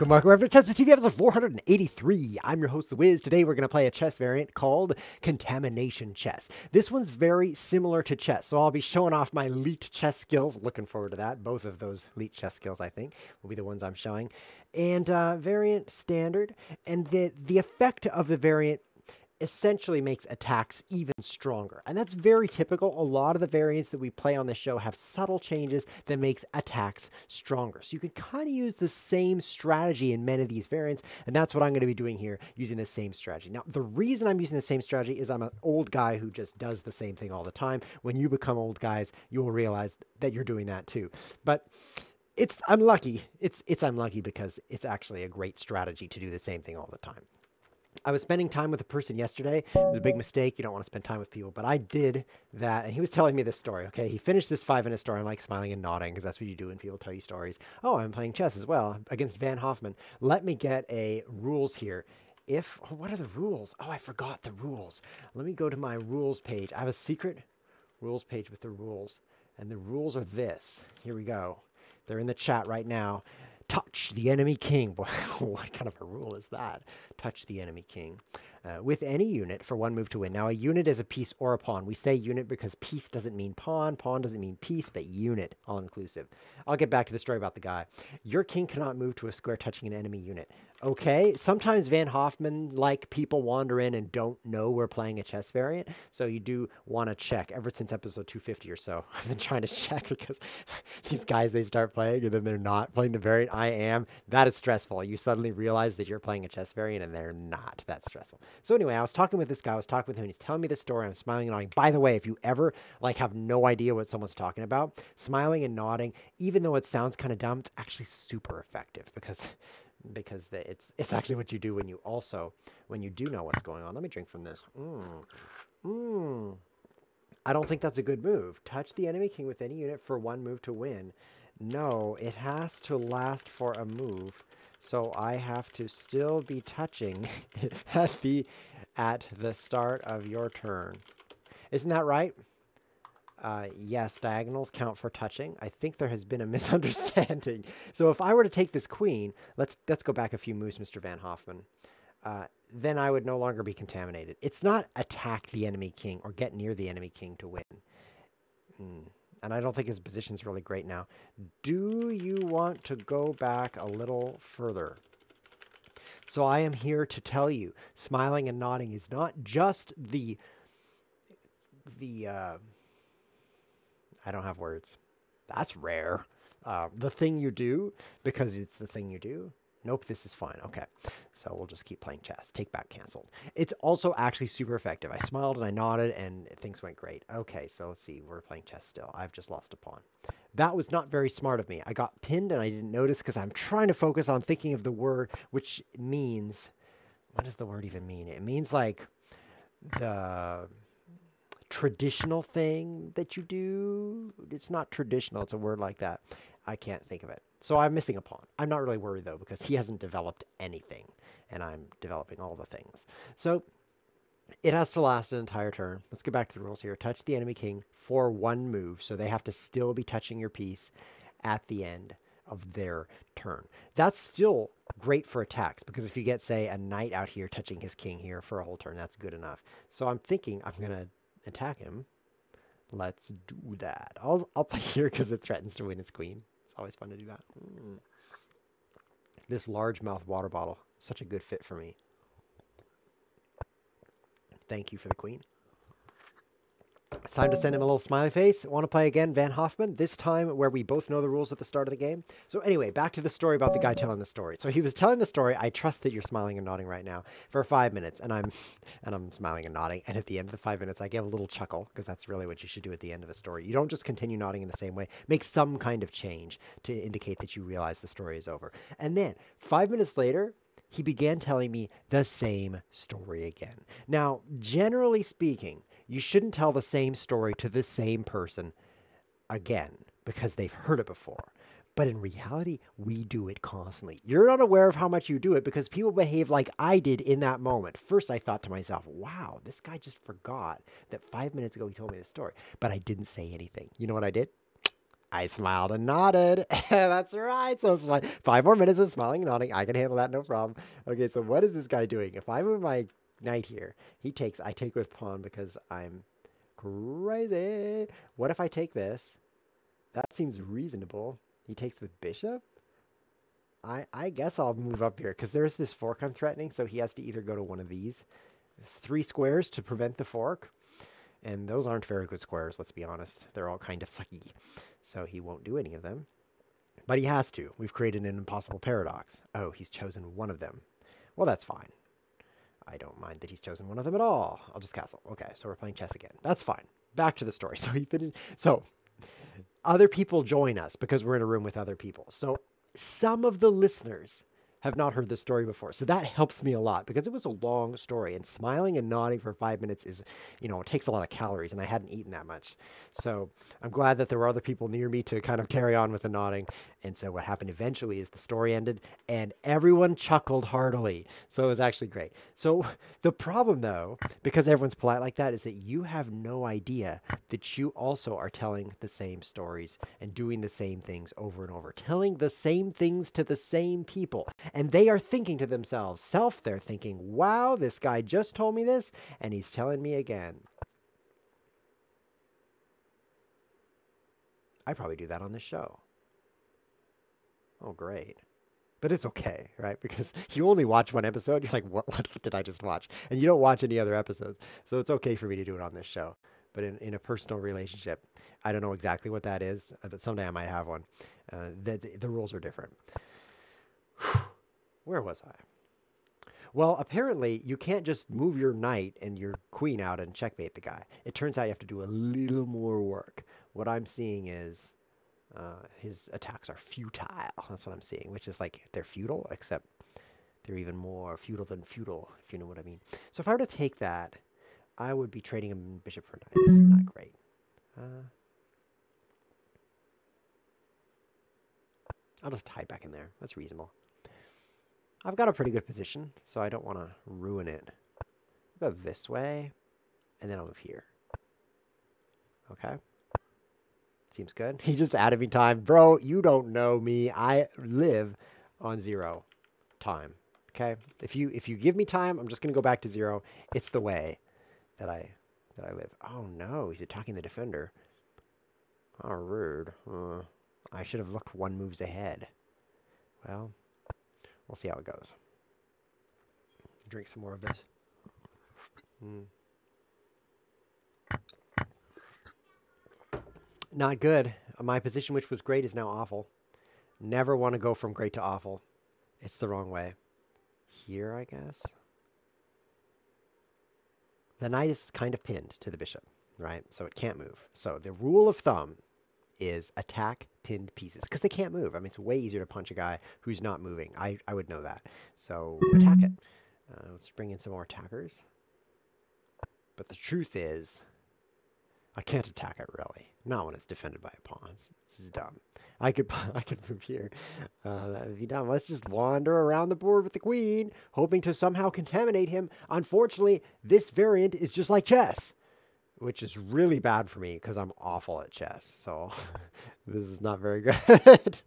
Welcome to ChessWhiz TV episode 483. I'm your host, The Wiz. Today we're going to play a chess variant called Contamination Chess. This one's very similar to chess, so I'll be showing off my elite chess skills. Looking forward to that. Both of those elite chess skills, I think, will be the ones I'm showing. And variant standard, and the effect of the variant essentially makes attacks even stronger. And that's very typical. A lot of the variants that we play on the show have subtle changes that makes attacks stronger. So you can kind of use the same strategy in many of these variants, and that's what I'm going to be doing here, using the same strategy. Now, the reason I'm using the same strategy is I'm an old guy who just does the same thing all the time. When you become old guys, you'll realize that you're doing that too. But it's unlucky. It's unlucky because it's actually a great strategy to do the same thing all the time. I was spending time with a person yesterday. It was a big mistake. You don't want to spend time with people, but I did that. And he was telling me this story. Okay. He finished this 5-minute story. I'm like smiling and nodding because that's what you do when people tell you stories. Oh, I'm playing chess as well against Van Hoffman. Let me get a rules here. What are the rules? Oh, I forgot the rules. Let me go to my rules page. I have a secret rules page with the rules. And the rules are this. Here we go. They're in the chat right now. Touch the enemy king. What kind of a rule is that? Touch the enemy king. With any unit for one move to win. Now, a unit is a piece or a pawn. We say unit because piece doesn't mean pawn. Pawn doesn't mean piece, but unit, all inclusive. I'll get back to the story about the guy. Your king cannot move to a square touching an enemy unit. Okay, sometimes Van Hoffman-like people wander in and don't know we're playing a chess variant, so you do want to check. Ever since episode 250 or so, I've been trying to check because these guys, they start playing and then they're not playing the variant I am. That is stressful. You suddenly realize that you're playing a chess variant and they're not. That's stressful. So anyway, I was talking with this guy. I was talking with him and he's telling me this story. I'm smiling and nodding. By the way, if you ever have no idea what someone's talking about, smiling and nodding, even though it sounds kind of dumb, it's actually super effective because it's actually what you do when you do know what's going on. Let me drink from this. I don't think that's a good move. Touch the enemy king with any unit for one move to win. No, it has to last for a move. So I have to still be touching at the start of your turn. Isn't that right? Yes, diagonals count for touching. I think there has been a misunderstanding. So if I were to take this queen, let's go back a few moves, Mr. Van Hoffman. Then I would no longer be contaminated. It's not attack the enemy king or get near the enemy king to win. And I don't think his position's really great now. Do you want to go back a little further? So I am here to tell you, smiling and nodding is not just I don't have words. That's rare. The thing you do, because it's the thing you do. Nope, this is fine. Okay, so we'll just keep playing chess. Take back canceled. It's also actually super effective. I smiled and I nodded and things went great. Okay, so let's see. We're playing chess still. I've just lost a pawn. That was not very smart of me. I got pinned and I didn't notice because I'm trying to focus on thinking of the word, which means, what does the word even mean? It means like the traditional thing that you do. It's not traditional. It's a word like that. I can't think of it. So I'm missing a pawn. I'm not really worried though, because he hasn't developed anything and I'm developing all the things. So it has to last an entire turn. Let's get back to the rules here. Touch the enemy king for one move. So they have to still be touching your piece at the end of their turn. That's still great for attacks because if you get, say, a knight out here touching his king here for a whole turn, that's good enough. So I'm thinking I'm going to attack him. Let's do that. I'll play here because it threatens to win his queen. It's always fun to do that. This largemouth water bottle, such a good fit for me. Thank you for the queen. It's time to send him a little smiley face. Want to play again, Van Hoffman? This time where we both know the rules at the start of the game. So anyway, back to the story about the guy telling the story. So he was telling the story. I trust that you're smiling and nodding right now for 5 minutes, and I'm smiling and nodding. And at the end of the 5 minutes, I give a little chuckle because that's really what you should do at the end of a story. You don't just continue nodding in the same way. Make some kind of change to indicate that you realize the story is over. And then 5 minutes later, he began telling me the same story again. Now, generally speaking, you shouldn't tell the same story to the same person again because they've heard it before. But in reality, we do it constantly. You're not aware of how much you do it because people behave like I did in that moment. First, I thought to myself, wow, this guy just forgot that 5 minutes ago he told me this story. But I didn't say anything. You know what I did? I smiled and nodded. That's right. So 5 more minutes of smiling and nodding. I can handle that, no problem. Okay, so what is this guy doing? If I move my knight here, I take with pawn because I'm crazy. What if I take this? That seems reasonable. He takes with bishop? I guess I'll move up here because there's this fork I'm threatening, so he has to either go to one of these. There's 3 squares to prevent the fork, and those aren't very good squares, let's be honest. They're all kind of sucky, so he won't do any of them. But he has to. We've created an impossible paradox. Oh, he's chosen one of them. Well, that's fine. I don't mind that he's chosen one of them at all. I'll just castle. Okay, so we're playing chess again. That's fine. Back to the story. So other people join us because we're in a room with other people. So some of the listeners have not heard this story before. So that helps me a lot because it was a long story, and smiling and nodding for 5 minutes is, it takes a lot of calories, and I hadn't eaten that much. So I'm glad that there were other people near me to kind of carry on with the nodding. And so what happened eventually is the story ended and everyone chuckled heartily. So it was actually great. So the problem though, because everyone's polite like that, is that you have no idea that you also are telling the same stories and doing the same things over and over, telling the same things to the same people. And they are thinking to themselves, they're thinking, wow, this guy just told me this, and he's telling me again. I probably do that on this show. Oh, great. But it's okay, right? Because you only watch one episode. You're like, what did I just watch? And you don't watch any other episodes. So it's okay for me to do it on this show. But in a personal relationship, I don't know exactly what that is, but someday I might have one. The rules are different. Where was I? Well, apparently you can't just move your knight and your queen out and checkmate the guy. It turns out you have to do a little more work. What I'm seeing is his attacks are futile. That's what I'm seeing, which is like they're futile, except they're even more futile than futile, if you know what I mean. So if I were to take that, I would be trading him bishop for knight. This is not great. I'll just hide back in there. That's reasonable. I've got a pretty good position, so I don't want to ruin it. I'll go this way, and then I'll move here. Okay. Seems good. He just added me time. Bro, you don't know me. I live on 0 time. Okay? If you give me time, I'm just going to go back to 0. It's the way that I live. Oh no, he's attacking the defender. Oh, rude. I should have looked 1 moves ahead. Well, we'll see how it goes. Drink some more of this. Not good. My position, which was great, is now awful. Never want to go from great to awful. It's the wrong way. Here, I guess. The knight is kind of pinned to the bishop, right? So it can't move. So the rule of thumb is attack pinned pieces because they can't move. I mean, it's way easier to punch a guy who's not moving. I would know that. So attack it. Let's bring in some more attackers. But the truth is, I can't attack it really. Not when it's defended by a pawn. This is dumb. I could move here. That would be dumb. Let's just wander around the board with the queen, hoping to somehow contaminate him. Unfortunately, this variant is just like chess, which is really bad for me because I'm awful at chess. So this is not very good.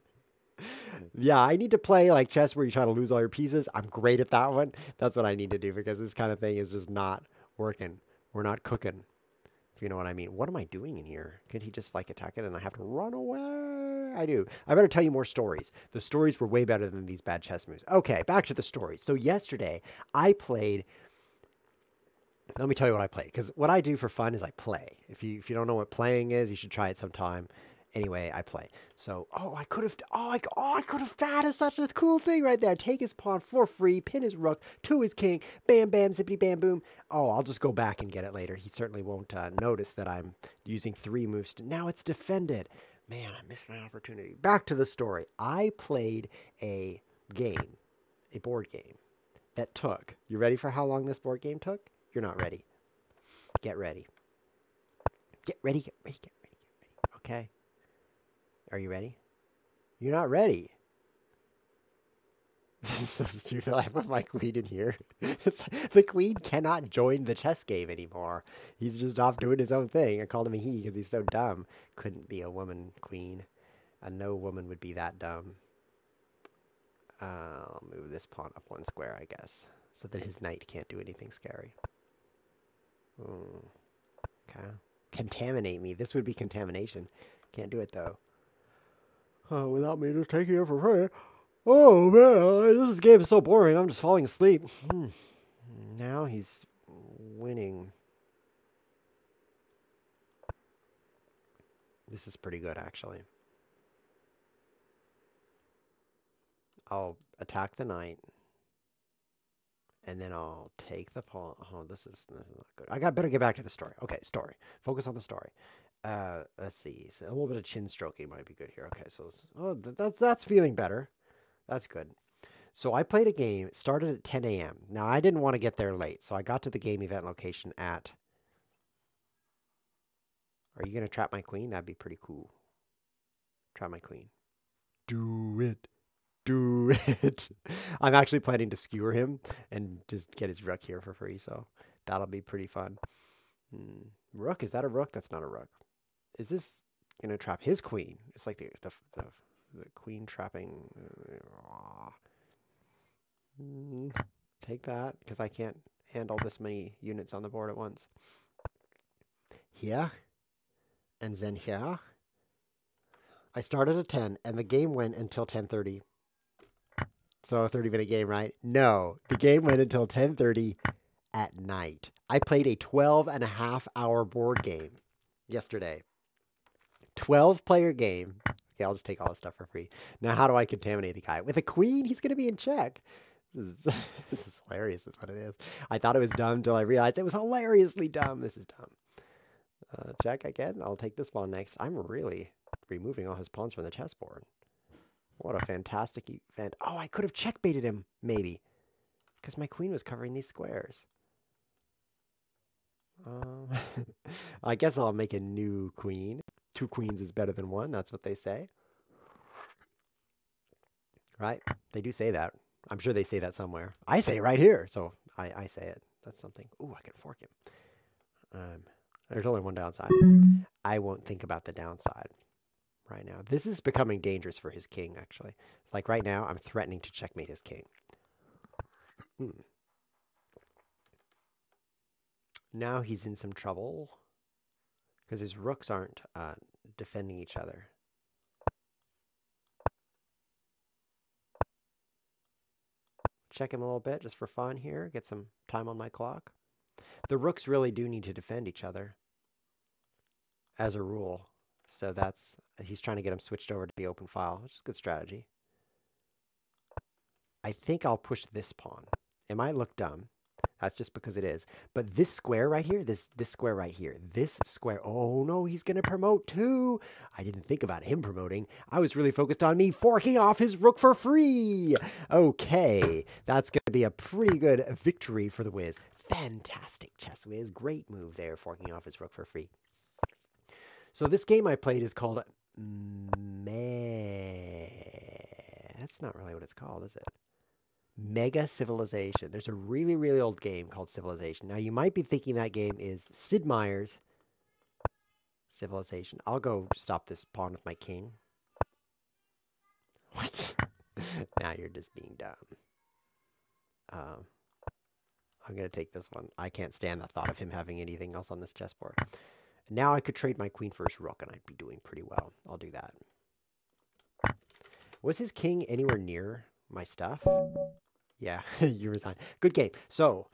Yeah, I need to play like chess where you try to lose all your pieces. I'm great at that one. That's what I need to do because this kind of thing is just not working. We're not cooking. If you know what I mean. What am I doing in here? Could he just like attack it and I have to run away? I do. I better tell you more stories. The stories were way better than these bad chess moves. Okay, back to the stories. So yesterday I played. Let me tell you what I played, because what I do for fun is I play. If you don't know what playing is, you should try it sometime. Anyway, I play. So, I could have, that is such a cool thing right there. Take his pawn for free, pin his rook to his king, bam, bam, zippity, bam, boom. Oh, I'll just go back and get it later. He certainly won't notice that I'm using 3 moves. Now it's defended. Man, I missed my opportunity. Back to the story. I played a game, a board game, that took, you ready for how long this board game took? You're not ready. Get ready. Get ready, get ready, get ready, get ready. Okay. Are you ready? You're not ready. This is so stupid. I put my queen in here. The queen cannot join the chess game anymore. He's just off doing his own thing. I called him a he because he's so dumb. Couldn't be a woman queen. No woman would be that dumb. I'll move this pawn up 1 square, I guess, so that his knight can't do anything scary. Okay. Contaminate me. This would be contamination. Can't do it, though. Oh, without me just taking it for free. Oh, man, this game is so boring. I'm just falling asleep. Now he's winning. This is pretty good, actually. I'll attack the knight. And then I'll take the pawn. Oh, this is not good. I better get back to the story. Okay, story. Focus on the story. Let's see. So a little bit of chin stroking might be good here. Okay, so that's feeling better. That's good. So I played a game. It started at 10 a.m. Now, I didn't want to get there late, so I got to the game event location at... Are you going to trap my queen? That'd be pretty cool. Trap my queen. Do it. Do it. I'm actually planning to skewer him and just get his rook here for free, so that'll be pretty fun. Rook? Is that a rook? That's not a rook. Is this going to trap his queen? It's like the queen trapping. Take that, because I can't handle this many units on the board at once. Here. And then here. I started at 10, and the game went until 10:30. So a 30-minute game, right? No, the game went until 10:30 at night. I played a 12-and-a-half-hour board game yesterday. 12-player game. Okay, I'll just take all this stuff for free. Now, how do I contaminate the guy? With a queen, he's going to be in check. This is hilarious is what it is. I thought it was dumb until I realized it was hilariously dumb. This is dumb. Check again. I'll take this pawn next. I'm really removing all his pawns from the chessboard. What a fantastic event. Oh, I could have checkbaited him, maybe. Because my queen was covering these squares. I guess I'll make a new queen. 2 queens is better than 1. That's what they say. Right? They do say that. I'm sure they say that somewhere. I say it right here. So I say it. That's something. Ooh, I can fork him. There's only one downside. I won't think about the downside right now. This is becoming dangerous for his king, actually. Like right now, I'm threatening to checkmate his king. Now he's in some trouble because his rooks aren't defending each other. Check him a little bit just for fun here. Get some time on my clock. The rooks really do need to defend each other as a rule. So he's trying to get him switched over to the open file, which is a good strategy. I think I'll push this pawn. It might look dumb. That's just because it is. But this square right here, this square right here, this square, oh no, he's going to promote too. I didn't think about him promoting. I was really focused on me forking off his rook for free. Okay, that's going to be a pretty good victory for the Wiz. Fantastic, ChessWhiz. Great move there, forking off his rook for free. So this game I played is called That's not really what it's called, is it? Mega Civilization. There's a really, really old game called Civilization. Now, you might be thinking that game is Sid Meier's Civilization. I'll go stop this pawn with my king. What? Now you're just being dumb. I'm going to take this one. I can't stand the thought of him having anything else on this chessboard. Now I could trade my queen for his rook, and I'd be doing pretty well. I'll do that. Was his king anywhere near my stuff? Yeah, you resign. Good game. So,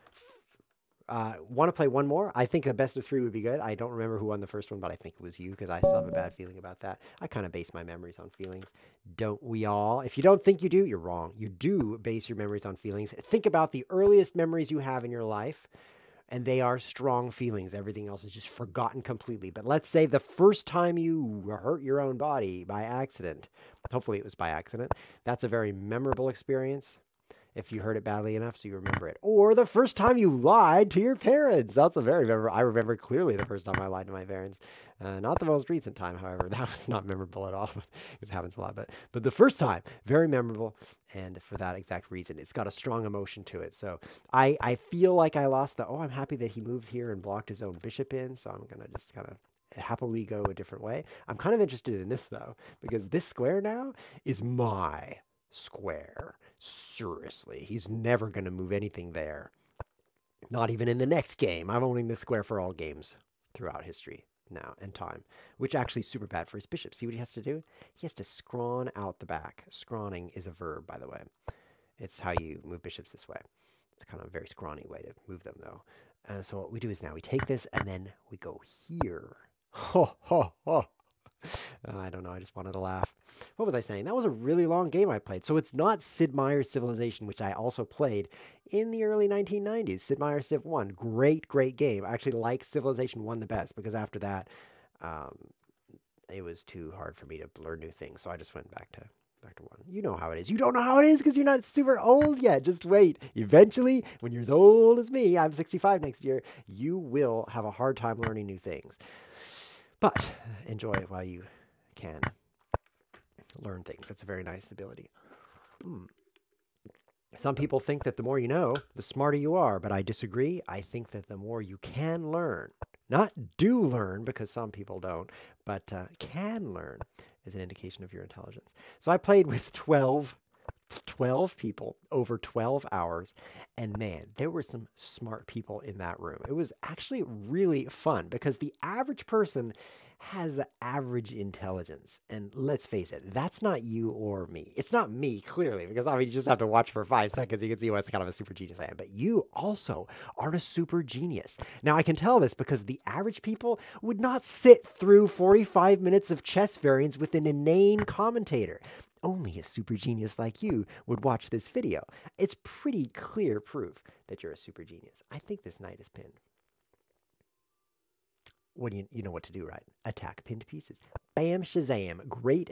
want to play one more? I think the best of 3 would be good. I don't remember who won the first one, but I think it was you because I still have a bad feeling about that. I kind of base my memories on feelings. Don't we all? If you don't think you do, you're wrong. You do base your memories on feelings. Think about the earliest memories you have in your life, and they are strong feelings. Everything else is just forgotten completely. But let's say the first time you hurt your own body by accident, hopefully it was by accident, that's a very memorable experience. If you heard it badly enough so you remember it. Or the first time you lied to your parents. That's a very memorable. I remember clearly the first time I lied to my parents. Not the most recent time, however. That was not memorable at all. It happens a lot. But the first time, very memorable. And for that exact reason, it's got a strong emotion to it. So I feel like I lost I'm happy that he moved here and blocked his own bishop in. So I'm going to just kind of happily go a different way. I'm kind of interested in this though, because this square now is my square. Seriously, he's never going to move anything there. Not even in the next game. I'm owning this square for all games throughout history now and time, which actually is super bad for his bishop. See what he has to do? He has to scrawn out the back. Scrawning is a verb, by the way. It's how you move bishops this way. It's kind of a very scrawny way to move them, though. So what we do is now we take this and then we go here. Ho, ho, ho. I don't know. I just wanted to laugh. What was I saying? That was a really long game I played. So it's not Sid Meier's Civilization, which I also played in the early 1990s. Sid Meier's Civ 1. Great, great game. I actually like Civilization 1 the best because after that, it was too hard for me to learn new things. So I just went back to 1. You know how it is. You don't know how it is because you're not super old yet. Just wait. Eventually, when you're as old as me, I'm 65 next year, you will have a hard time learning new things. But enjoy it while you can learn things. That's a very nice ability. Some people think that the more you know, the smarter you are, but I disagree. I think that the more you can learn, not do learn, because some people don't, but can learn is an indication of your intelligence. So I played with 12 people over 12 hours, and man, there were some smart people in that room. It was actually really fun because the average person has average intelligence, and let's face it, that's not you or me. It's not me, clearly, because I mean, you just have to watch for 5 seconds. You can see what kind of a super genius I am, but you also are a super genius. Now, I can tell this because the average people would not sit through 45 minutes of chess variants with an inane commentator. Only a super genius like you would watch this video. It's pretty clear proof that you're a super genius. I think this knight is pinned. What do you know what to do, right? Attack pinned pieces. Bam, shazam. Great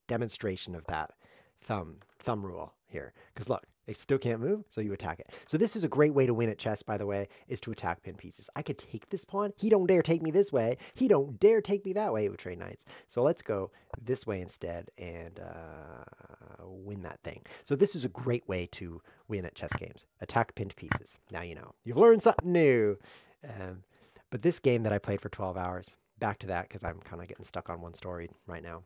demonstration of that thumb rule here. Because look, they still can't move, so you attack it. So this is a great way to win at chess, by the way, is to attack pinned pieces. I could take this pawn. He don't dare take me this way. He don't dare take me that way with trade knights. So let's go this way instead and win that thing. So this is a great way to win at chess games. Attack pinned pieces. Now you know. You've learned something new. But this game that I played for 12 hours, back to that because I'm kind of getting stuck on one story right now.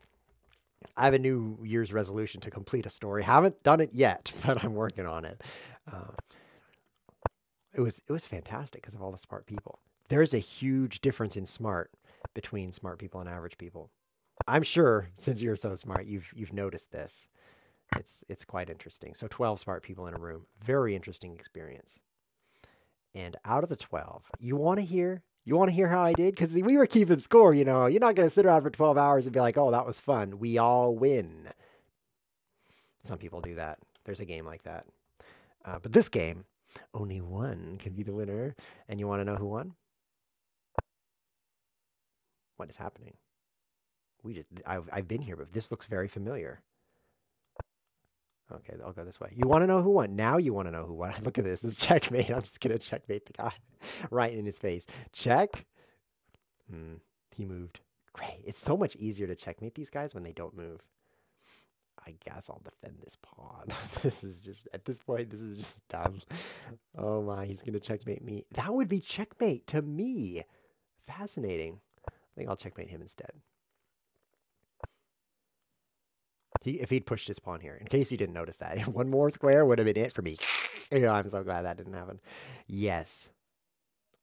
I have a New Year's resolution to complete a story. Haven't done it yet, but I'm working on it. It was fantastic because of all the smart people. There's a huge difference in smart between smart people and average people. I'm sure since you're so smart, you've noticed this. It's quite interesting. So 12 smart people in a room, very interesting experience. And out of the 12, you want to hear how I did? Because we were keeping score, you know. You're not going to sit around for 12 hours and be like, oh, that was fun. We all win. Some people do that. There's a game like that. But this game, only one can be the winner. And you want to know who won? What is happening? I've been here, but this looks very familiar. Okay, I'll go this way. You want to know who won? Now you want to know who won. Look at this. It's checkmate. I'm just going to checkmate the guy right in his face. Check. He moved. Great. It's so much easier to checkmate these guys when they don't move. I guess I'll defend this pawn. This is just, at this point, this is just dumb. Oh my, he's going to checkmate me. That would be checkmate to me. Fascinating. I think I'll checkmate him instead. If he'd pushed his pawn here, in case you didn't notice that, one more square would have been it for me. I'm so glad that didn't happen. Yes,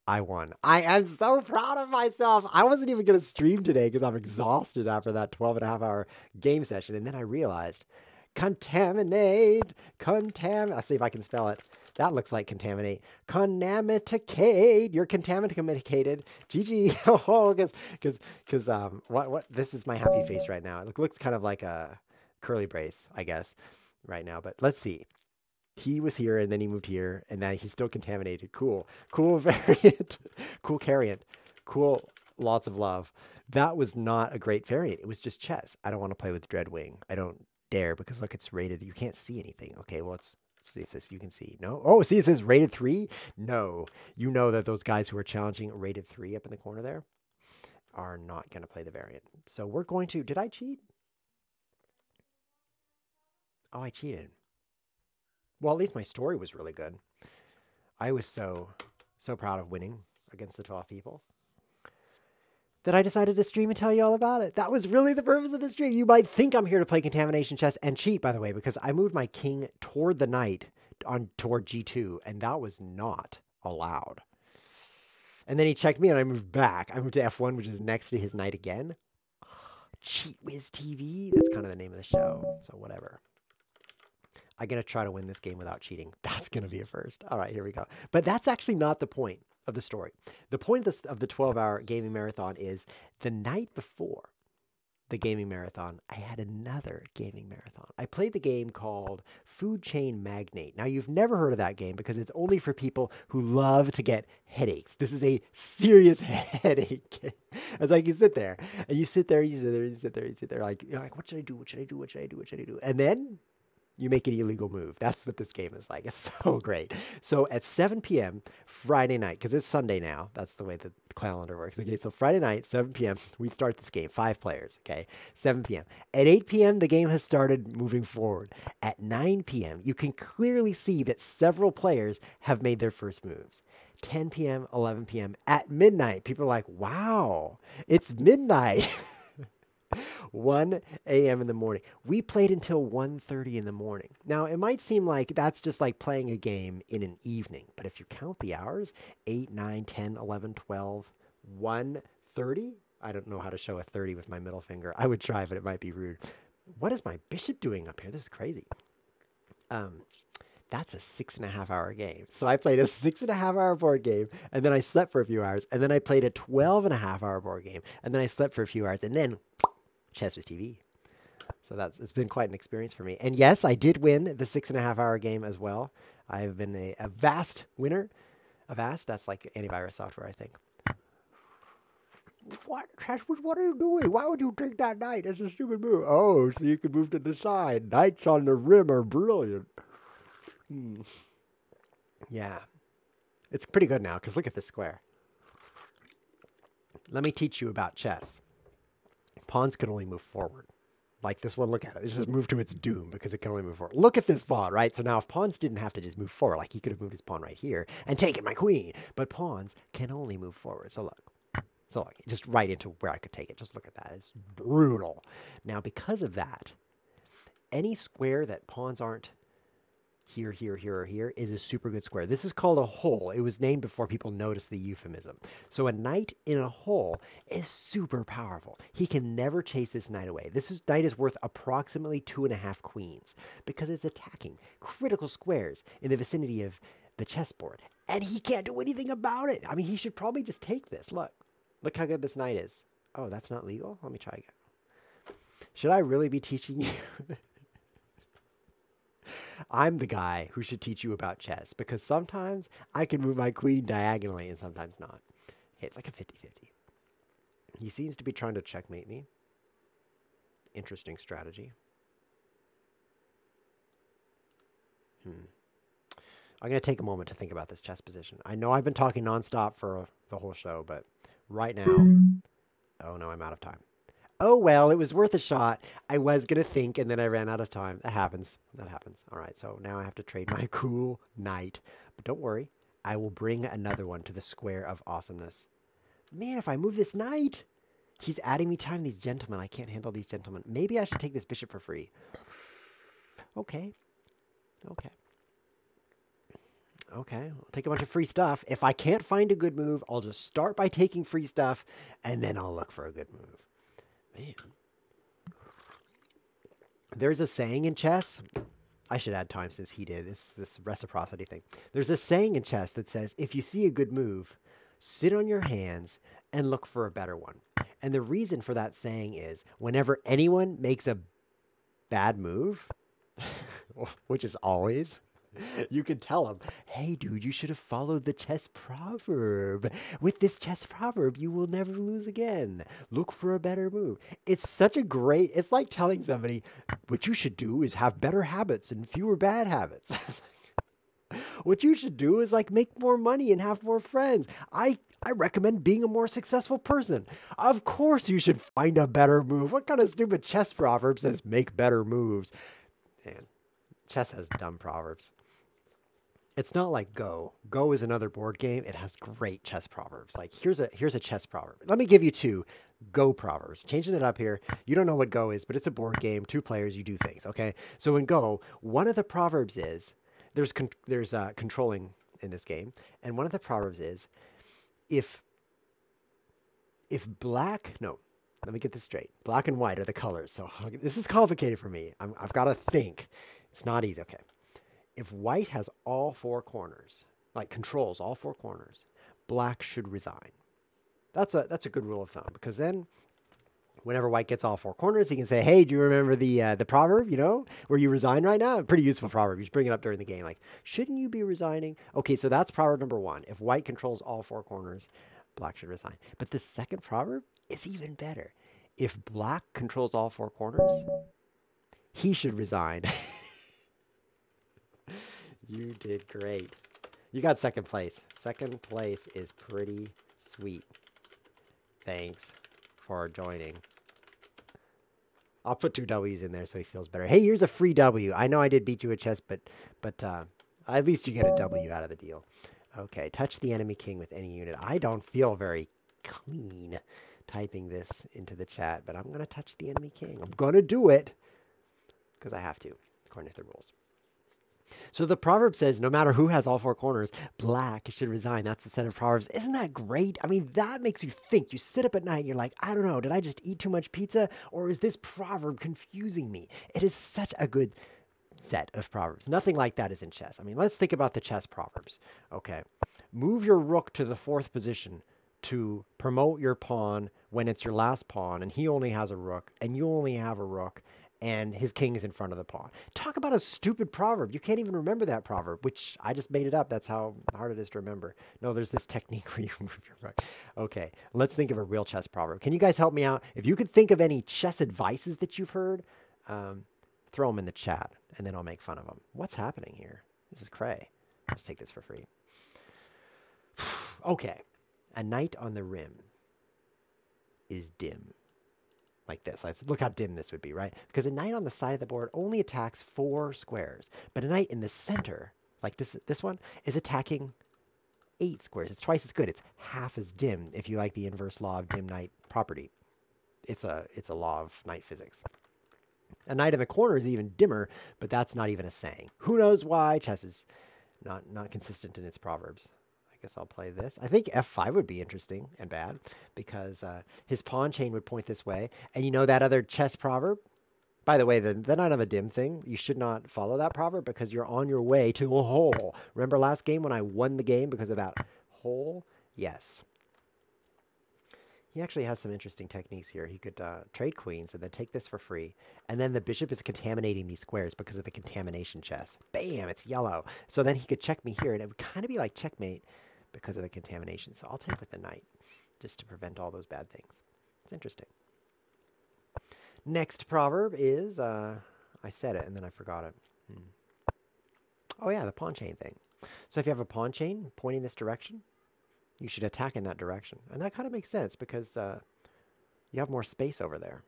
I won. I am so proud of myself. I wasn't even going to stream today because I'm exhausted after that 12.5-hour game session. And then I realized, contaminate, I'll see if I can spell it. That looks like contaminate. Conamiticate. You're contaminated. GG. Oh, because what? This is my happy face right now. It looks kind of like a curly brace, I guess, right now. But let's see. He was here, and then he moved here, and now he's still contaminated. Cool. Cool variant. Cool variant. Cool. Lots of love. That was not a great variant. It was just chess. I don't want to play with Dreadwing. I don't dare because, look, it's rated. You can't see anything. Okay, well, let's see if this you can see. No? Oh, see, it says rated 3? No. You know that those guys who are challenging rated 3 up in the corner there are not going to play the variant. So we're going to... Did I cheat? Oh, I cheated. Well, at least my story was really good. I was so proud of winning against the 12 people. that I decided to stream and tell you all about it. That was really the purpose of the stream. You might think I'm here to play Contamination chess and cheat, by the way, because I moved my king toward the knight toward G2, and that was not allowed. And then he checked me, and I moved back. I moved to F1, which is next to his knight again. ChessWhiz TV? That's kind of the name of the show, so whatever. I'm going to try to win this game without cheating. That's going to be a first. All right, here we go. But that's actually not the point of the story. The point of the 12-hour gaming marathon is the night before the gaming marathon, I had another gaming marathon. I played the game called Food Chain Magnate. Now, you've never heard of that game because it's only for people who love to get headaches. This is a serious headache game. It's like you sit there, and you sit there, you sit there, you sit there, you sit there, like, you're like, what should I do? What should I do? What should I do? What should I do? And then you make an illegal move. That's what this game is like. It's so great. So at 7 p.m. Friday night, because it's Sunday now, that's the way the calendar works. Okay, so Friday night, 7 p.m., we start this game, 5 players, okay, 7 p.m. At 8 p.m., the game has started moving forward. At 9 p.m., you can clearly see that several players have made their first moves. 10 p.m., 11 p.m., at midnight, people are like, wow, it's midnight. 1 a.m. in the morning. We played until 1:30 in the morning. Now, it might seem like that's just like playing a game in an evening, but if you count the hours, 8, 9, 10, 11, 12, 1:30, I don't know how to show a 30 with my middle finger. I would try, but it might be rude. What is my bishop doing up here? This is crazy. That's a 6.5-hour game. So I played a 6.5-hour board game, and then I slept for a few hours, and then I played a 12.5-hour board game, and then I slept for a few hours, and then ChessWhiz TV. So it's been quite an experience for me. And yes, I did win the 6.5-hour game as well. I've been a vast winner. Avast, that's like antivirus software, I think. What, ChessWhiz, what are you doing? Why would you take that knight? It's a stupid move. Oh, so you can move to the side. Knights on the rim are brilliant. Yeah. It's pretty good now, because look at this square. Let me teach you about chess. Pawns can only move forward. Like this one, look at it. It's just moved to its doom because it can only move forward. Look at this pawn, right? So now if pawns didn't have to just move forward, like he could have moved his pawn right here and taken my queen. But pawns can only move forward. So look, just right into where I could take it. Just look at that. It's brutal. Now, because of that, any square that pawns aren't here, here, here, or here is a super good square. This is called a hole. It was named before people noticed the euphemism. So a knight in a hole is super powerful. He can never chase this knight away. Knight is worth approximately 2.5 queens because it's attacking critical squares in the vicinity of the chessboard. And he can't do anything about it. I mean, he should probably just take this. Look how good this knight is. Oh, that's not legal? Let me try again. Should I really be teaching you? I'm the guy who should teach you about chess because sometimes I can move my queen diagonally and sometimes not. Okay, it's like a 50-50. He seems to be trying to checkmate me. Interesting strategy. I'm going to take a moment to think about this chess position. I know I've been talking nonstop for the whole show, but right now... Oh no, I'm out of time. Oh, well, it was worth a shot. I was going to think, and then I ran out of time. That happens. That happens. All right, so now I have to trade my cool knight. But don't worry. I will bring another one to the square of awesomeness. Man, if I move this knight, he's adding me time, these gentlemen. I can't handle these gentlemen. Maybe I should take this bishop for free. Okay. I'll take a bunch of free stuff. If I can't find a good move, I'll just start by taking free stuff, and then I'll look for a good move. Man. There's a saying in chess. I should add time since he did. This reciprocity thing. There's a saying in chess that says, if you see a good move, sit on your hands and look for a better one. And the reason for that saying is whenever anyone makes a bad move, which is always... You can tell them, hey, dude, you should have followed the chess proverb. With this chess proverb, you will never lose again. Look for a better move. It's it's like telling somebody, what you should do is have better habits and fewer bad habits. What you should do is like make more money and have more friends. I recommend being a more successful person. Of course you should find a better move. What kind of stupid chess proverb says make better moves? Man, chess has dumb proverbs. It's not like Go. Go is another board game. It has great chess proverbs. Like here's a chess proverb. Let me give you two Go proverbs. Changing it up here. You don't know what Go is, but it's a board game. Two players, you do things. Okay. So in Go, one of the proverbs is there's controlling in this game, and one of the proverbs is if black no. Let me get this straight. Black and white are the colors. So this is complicated for me. I've got to think. It's not easy. Okay. If white has all four corners, like controls all four corners, black should resign. That's a good rule of thumb, because then whenever white gets all four corners, he can say, "Hey, do you remember the proverb? You know, where you resign right now? Pretty useful proverb. You should bring it up during the game. Like, shouldn't you be resigning? Okay, so that's proverb number one. If white controls all four corners, black should resign. But the second proverb is even better. If black controls all four corners, he should resign." You did great. You got second place. Second place is pretty sweet. Thanks for joining. I'll put two W's in there so he feels better. Hey, here's a free W. I know I did beat you at chess, but at least you get a W out of the deal. Okay, touch the enemy king with any unit. I don't feel very clean typing this into the chat, but I'm going to touch the enemy king. I'm going to do it because I have to, according to the rules. So the proverb says, no matter who has all four corners, black should resign. That's the set of proverbs. Isn't that great? I mean, that makes you think. You sit up at night and you're like, I don't know, did I just eat too much pizza? Or is this proverb confusing me? It is such a good set of proverbs. Nothing like that is in chess. I mean, let's think about the chess proverbs. Okay. Move your rook to the fourth position to promote your pawn when it's your last pawn, and he only has a rook, and you only have a rook, and his king is in front of the pawn. Talk about a stupid proverb. You can't even remember that proverb, which I just made it up. That's how hard it is to remember. No, there's this technique where you move your rook. Okay, let's think of a real chess proverb. Can you guys help me out? If you could think of any chess advices that you've heard, throw them in the chat, and then I'll make fun of them. What's happening here? This is cray. Let's take this for free. Okay, a knight on the rim is dim. Like this. Let's look how dim this would be, right? Because a knight on the side of the board only attacks 4 squares, but a knight in the center, like this one, is attacking 8 squares. It's twice as good. It's half as dim if you like the inverse law of dim knight property. It's a law of knight physics. A knight in the corner is even dimmer, but that's not even a saying. Who knows why? Chess is not consistent in its proverbs. I guess I'll play this. I think f5 would be interesting and bad because his pawn chain would point this way. And you know that other chess proverb? By the way, the knight on the dim thing, you should not follow that proverb because you're on your way to a hole. Remember last game when I won the game because of that hole? Yes. He actually has some interesting techniques here. He could trade queens and then take this for free. And then the bishop is contaminating these squares because of the contamination chess. Bam, it's yellow. So then he could check me here, and it would kind of be like checkmate because of the contamination. So I'll take with the knight just to prevent all those bad things. It's interesting. Next proverb is, I said it and then I forgot it. Oh yeah, the pawn chain thing. So if you have a pawn chain pointing this direction, you should attack in that direction. And that kind of makes sense because you have more space over there.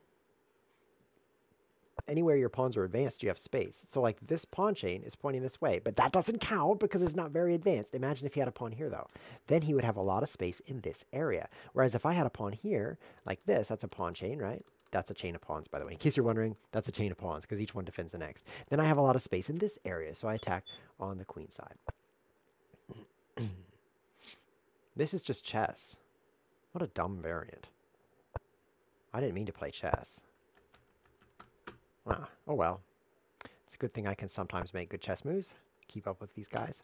Anywhere your pawns are advanced, you have space. So like this pawn chain is pointing this way, but that doesn't count because it's not very advanced. Imagine if he had a pawn here though. Then he would have a lot of space in this area. Whereas if I had a pawn here, like this, that's a pawn chain, right? That's a chain of pawns, by the way. In case you're wondering, that's a chain of pawns because each one defends the next. Then I have a lot of space in this area, so I attack on the queen side. This is just chess. What a dumb variant. I didn't mean to play chess. Oh well. It's a good thing I can sometimes make good chess moves. Keep up with these guys.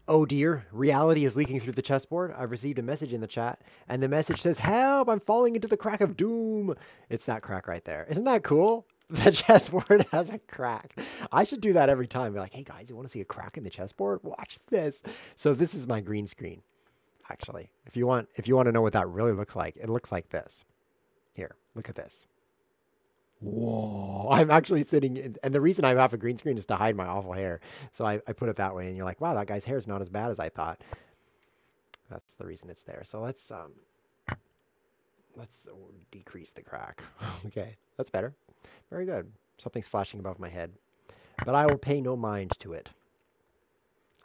Oh dear, reality is leaking through the chessboard. I've received a message in the chat, and the message says, help, I'm falling into the crack of doom. It's that crack right there. Isn't that cool? The chessboard has a crack. I should do that every time. Be like, hey guys, you want to see a crack in the chessboard? Watch this. So this is my green screen, actually. If you want to know what that really looks like, it looks like this. Here, look at this. Whoa, I'm actually sitting in, and the reason I have a green screen is to hide my awful hair. So I put it that way, and you're like, wow, that guy's hair is not as bad as I thought. That's the reason it's there. So let's decrease the crack. Okay, that's better. Very good. Something's flashing above my head. but I will pay no mind to it.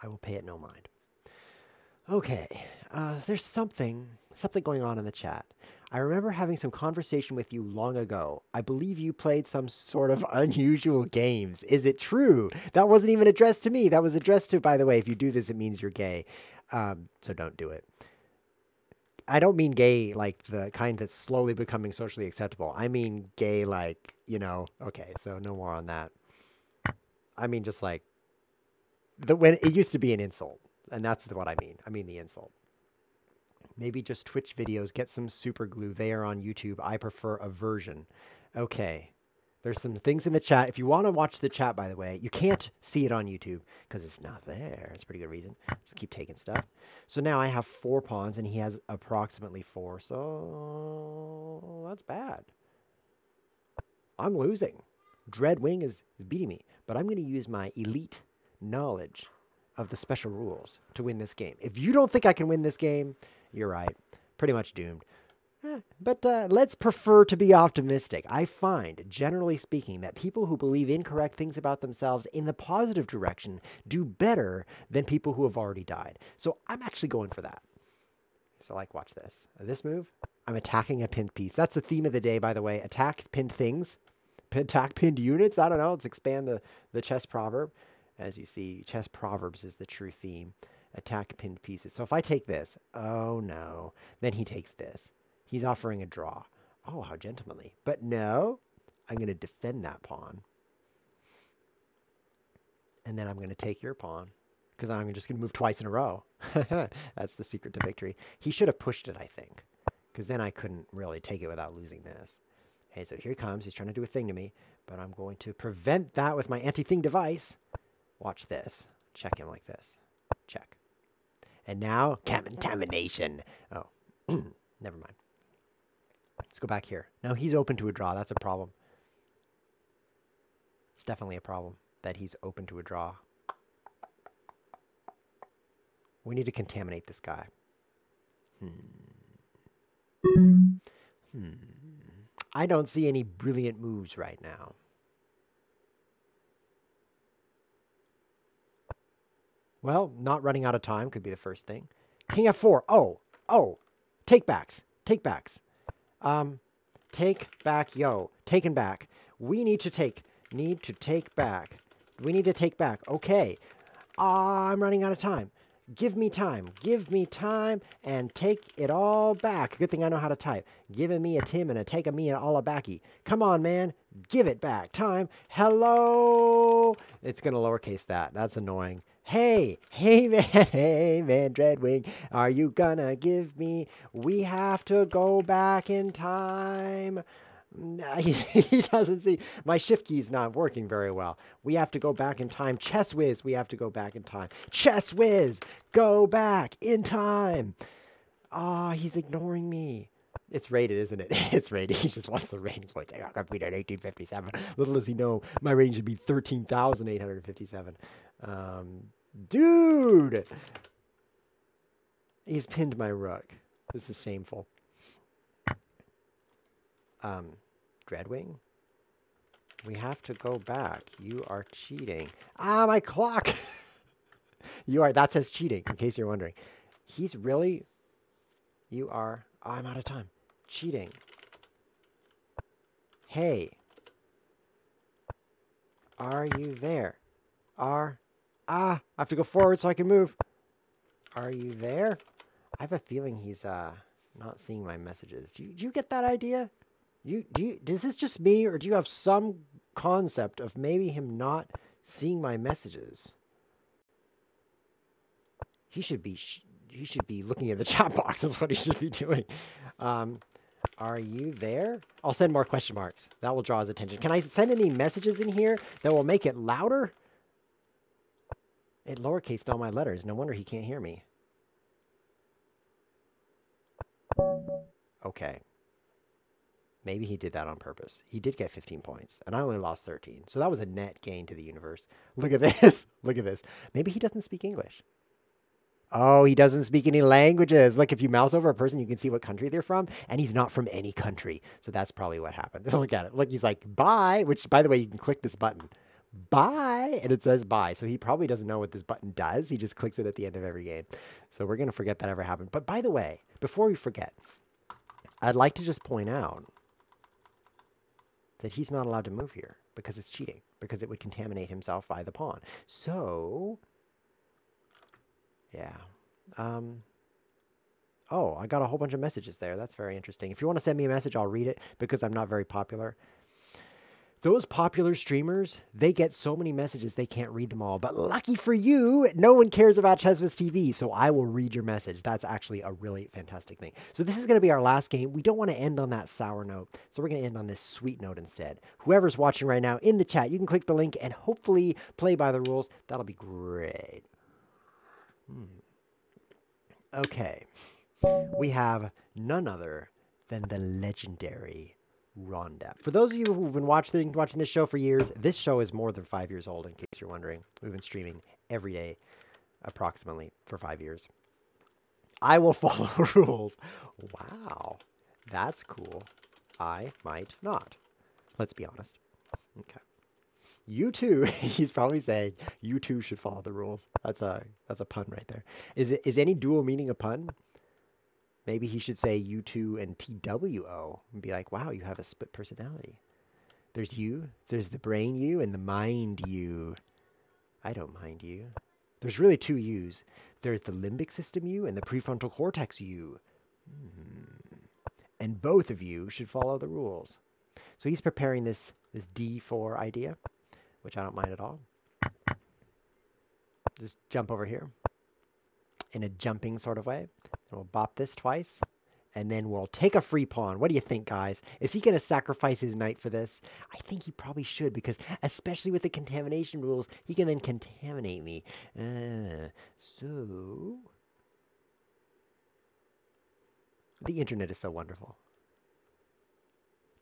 I will pay it no mind. Okay, there's something going on in the chat. I remember having some conversation with you long ago. I believe you played some sort of unusual games. Is it true? That wasn't even addressed to me. That was addressed to, by the way, if you do this, it means you're gay. So don't do it. I don't mean gay like the kind that's slowly becoming socially acceptable. I mean gay like, you know, okay, so no more on that. I mean just like, when it used to be an insult, and that's what I mean. I mean the insult. Maybe just Twitch videos, get some super glue. They are on YouTube. I prefer a version. Okay. There's some things in the chat. If you want to watch the chat, by the way, you can't see it on YouTube because it's not there. It's a pretty good reason. Just keep taking stuff. So now I have 4 pawns and he has approximately 4. So that's bad. I'm losing. Dreadwing is beating me. But I'm going to use my elite knowledge of the special rules to win this game. If you don't think I can win this game, you're right. Pretty much doomed. But let's prefer to be optimistic. I find, generally speaking, that people who believe incorrect things about themselves in the positive direction do better than people who have already died. So I'm actually going for that. So like, watch this. This move, I'm attacking a pinned piece. That's the theme of the day, by the way. Attack pinned things. Attack pinned units. I don't know. Let's expand the chess proverb. As you see, chess proverbs is the true theme. Attack pinned pieces. So if I take this, oh no, then he takes this. He's offering a draw. Oh, how gentlemanly. But no, I'm going to defend that pawn. And then I'm going to take your pawn because I'm just going to move twice in a row. That's the secret to victory. He should have pushed it, I think, because then I couldn't really take it without losing this. Okay, so here he comes. He's trying to do a thing to me, but I'm going to prevent that with my anti-thing device. Watch this. Check him like this. Check. And now, contamination. Oh, never mind. Let's go back here. Now he's open to a draw. That's a problem. It's definitely a problem that he's open to a draw. We need to contaminate this guy. I don't see any brilliant moves right now. Well, not running out of time could be the first thing. King F4. Oh. Take backs. Take backs. Take back, yo. Taken back. We need to take. Need to take back. We need to take back. Okay. I'm running out of time. Give me time. Give me time and take it all back. Good thing I know how to type. Giving me a Tim and a take a me and all a backy. Come on, man. Give it back. Time. Hello. It's going to lowercase that. That's annoying. Hey man, Dreadwing, are you gonna give me? We have to go back in time. He doesn't see. My shift key's not working very well. We have to go back in time. ChessWhiz, we have to go back in time. ChessWhiz, go back in time. He's ignoring me. It's rated, isn't it? It's rated. He just wants the rating points. I got beat at 1857. Little does he know, my rating should be 13,857. Dude! He's pinned my rook. This is shameful. Dreadwing? We have to go back. You are cheating. My clock! That says cheating, in case you're wondering. He's really... You are... I'm out of time. Cheating. Hey. Are you there? I have to go forward so I can move. Are you there? I have a feeling he's not seeing my messages. Do you get that idea? Is this just me, or do you have some concept of maybe him not seeing my messages? He should be looking at the chat box. That's what he should be doing. Are you there? I'll send more question marks. That will draw his attention. Can I send any messages in here that will make it louder? It lowercased all my letters. No wonder he can't hear me. Okay. Maybe he did that on purpose. He did get 15 points, and I only lost 13. So that was a net gain to the universe. Look at this. Look at this. Maybe he doesn't speak English. Oh, he doesn't speak any languages. Look, if you mouse over a person, you can see what country they're from, and he's not from any country. So that's probably what happened. Look at it. Look, he's like, bye, which, by the way, you can click this button. bye, and it says bye. So he probably doesn't know what this button does. He just clicks it at the end of every game. So we're going to forget that ever happened. But by the way, before we forget, I'd like to just point out that he's not allowed to move here because it's cheating, because it would contaminate himself by the pawn. So, yeah. Oh, I got a whole bunch of messages there. That's very interesting. If you want to send me a message, I'll read it because I'm not very popular. Those popular streamers, they get so many messages they can't read them all. But lucky for you, no one cares about ChessWhiz TV, so I will read your message. That's actually a really fantastic thing. So this is going to be our last game. We don't want to end on that sour note, so we're going to end on this sweet note instead. Whoever's watching right now in the chat, you can click the link and hopefully play by the rules. That'll be great. Okay. We have none other than the legendary Ronda. For those of you who've been watching this show for years, this show is more than 5 years old, in case you're wondering. We've been streaming every day, approximately, for 5 years. I will follow rules. Wow, that's cool. I might not. Let's be honest. Okay. You too, he's probably saying, you too should follow the rules. That's a pun right there. Is any dual meaning a pun? Maybe he should say you two and TWO and be like, wow, you have a split personality. There's you, there's the brain you, and the mind you. I don't mind you. There's really two yous. There's the limbic system you and the prefrontal cortex you. And both of you should follow the rules. So he's preparing this D4 idea, which I don't mind at all. Just jump over here in a jumping sort of way. And we'll bop this twice, and then we'll take a free pawn. What do you think, guys? Is he going to sacrifice his knight for this? I think he probably should, because especially with the contamination rules, he can then contaminate me. So, the internet is so wonderful.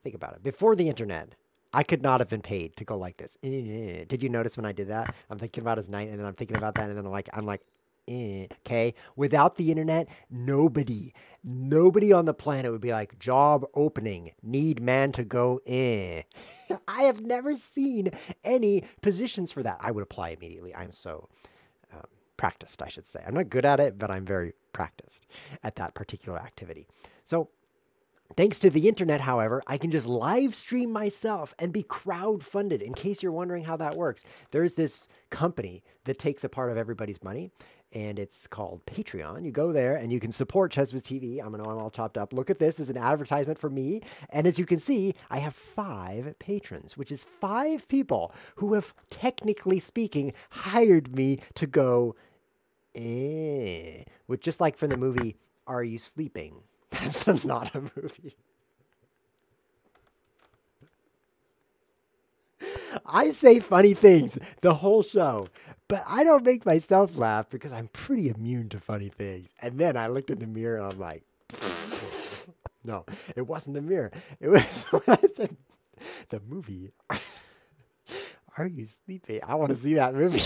Think about it. Before the internet, I could not have been paid to go like this. Did you notice when I did that? I'm thinking about his knight, and then I'm thinking about that, and then I'm like, okay, without the internet, nobody on the planet would be like, job opening, need man to go in. I have never seen any positions for that. I would apply immediately. I'm so practiced, I should say. I'm not good at it, but I'm very practiced at that particular activity. So thanks to the internet, however, I can just live stream myself and be crowdfunded. In case you're wondering how that works, there's this company that takes a part of everybody's money, and it's called Patreon. You go there and you can support ChessWhiz TV. I'm all chopped up. Look at this as an advertisement for me. And as you can see, I have 5 patrons, which is 5 people who have, technically speaking, hired me to go, which, just like from the movie, Are You Sleeping? That's not a movie. I say funny things the whole show, but I don't make myself laugh because I'm pretty immune to funny things. And then I looked in the mirror and I'm like, no, it wasn't the mirror. It was when I said, the movie. Are You Sleeping? I want to see that movie.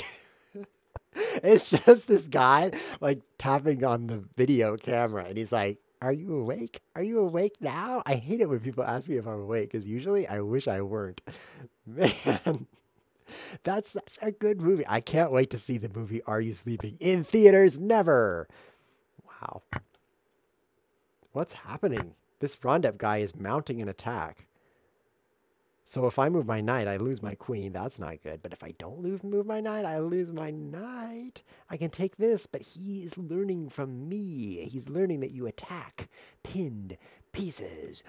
It's just this guy like tapping on the video camera, and he's like, are you awake? Are you awake now? I hate it when people ask me if I'm awake, because usually I wish I weren't. Man, that's such a good movie. I can't wait to see the movie Are You Sleeping in theaters. Never. Wow. What's happening? This Rondep guy is mounting an attack. So if I move my knight, I lose my queen. That's not good. But if I don't move my knight, I lose my knight. I can take this, but he is learning from me. He's learning that you attack pinned pieces.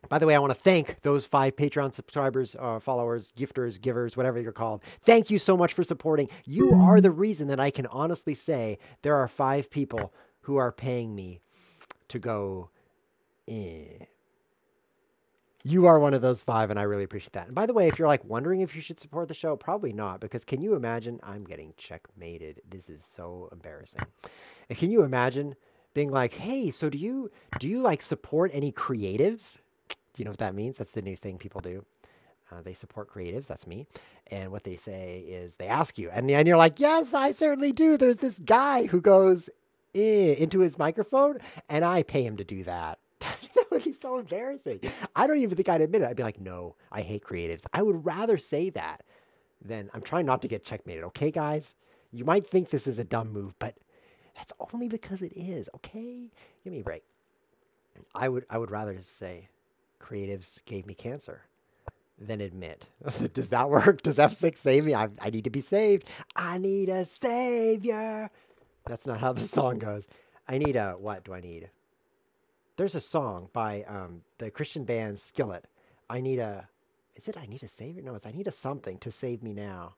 By the way, I want to thank those 5 Patreon subscribers, followers, gifters, givers, whatever you're called. Thank you so much for supporting. You are the reason that I can honestly say there are 5 people who are paying me to go, You are one of those 5, and I really appreciate that. And by the way, if you're like wondering if you should support the show, probably not, because can you imagine? I'm getting checkmated. This is so embarrassing. And can you imagine being like, hey, so do you like support any creatives? Do you know what that means? That's the new thing people do. They support creatives. That's me. And what they say is they ask you, and you're like, yes, I certainly do. There's this guy who goes into his microphone, and I pay him to do that. would be so embarrassing. I don't even think I'd admit it. I'd be like, no, I hate creatives. I would rather say that than I'm trying not to get checkmated. Okay, guys? You might think this is a dumb move, but that's only because it is. Okay? Give me a break. I would rather just say creatives gave me cancer than admit. Does that work? Does F6 save me? I need to be saved. I need a savior. That's not how the song goes. I need a, what do I need? There's a song by the Christian band Skillet. I need a, is it I need a savior? No, it's I need a something to save me now.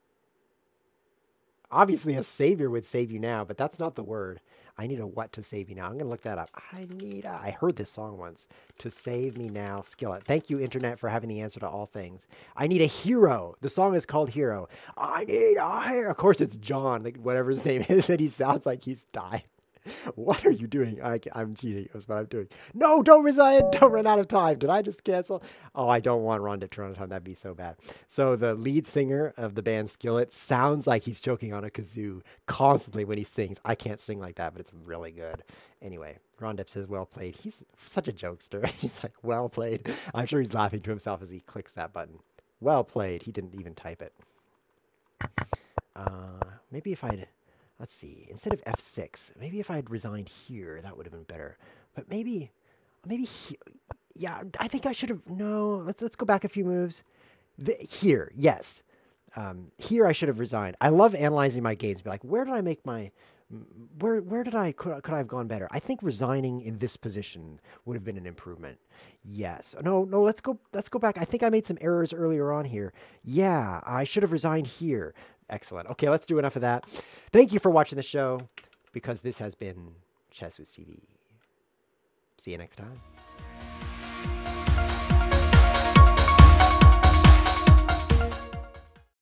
Obviously a savior would save you now, but that's not the word. I need a what to save you now. I'm going to look that up. I heard this song once. To save me now, Skillet. Thank you, Internet, for having the answer to all things. I need a hero. The song is called Hero. I need a hero. Of course, it's John, like whatever his name is, and he sounds like he's dying. What are you doing? I'm cheating. That's what I'm doing. No, don't resign. Don't run out of time. Did I just cancel? Oh, I don't want Ron to run out of time. That'd be so bad. So the lead singer of the band Skillet sounds like he's choking on a kazoo constantly when he sings. I can't sing like that, but it's really good. Anyway, Ron Depp says, well played. He's such a jokester. He's like, well played. I'm sure he's laughing to himself as he clicks that button. Well played. He didn't even type it. Maybe if I'd... Let's see, instead of F6, maybe if I had resigned here, that would have been better. But maybe, yeah, I think I should have, no, let's go back a few moves. Here, yes. Here I should have resigned. I love analyzing my games, be like, where did I make my, could I have gone better? I think resigning in this position would have been an improvement. Yes. No, let's go back. I think I made some errors earlier on here. Yeah, I should have resigned here. Excellent. Okay, let's do enough of that. Thank you for watching the show, because this has been ChessWhiz TV. See you next time.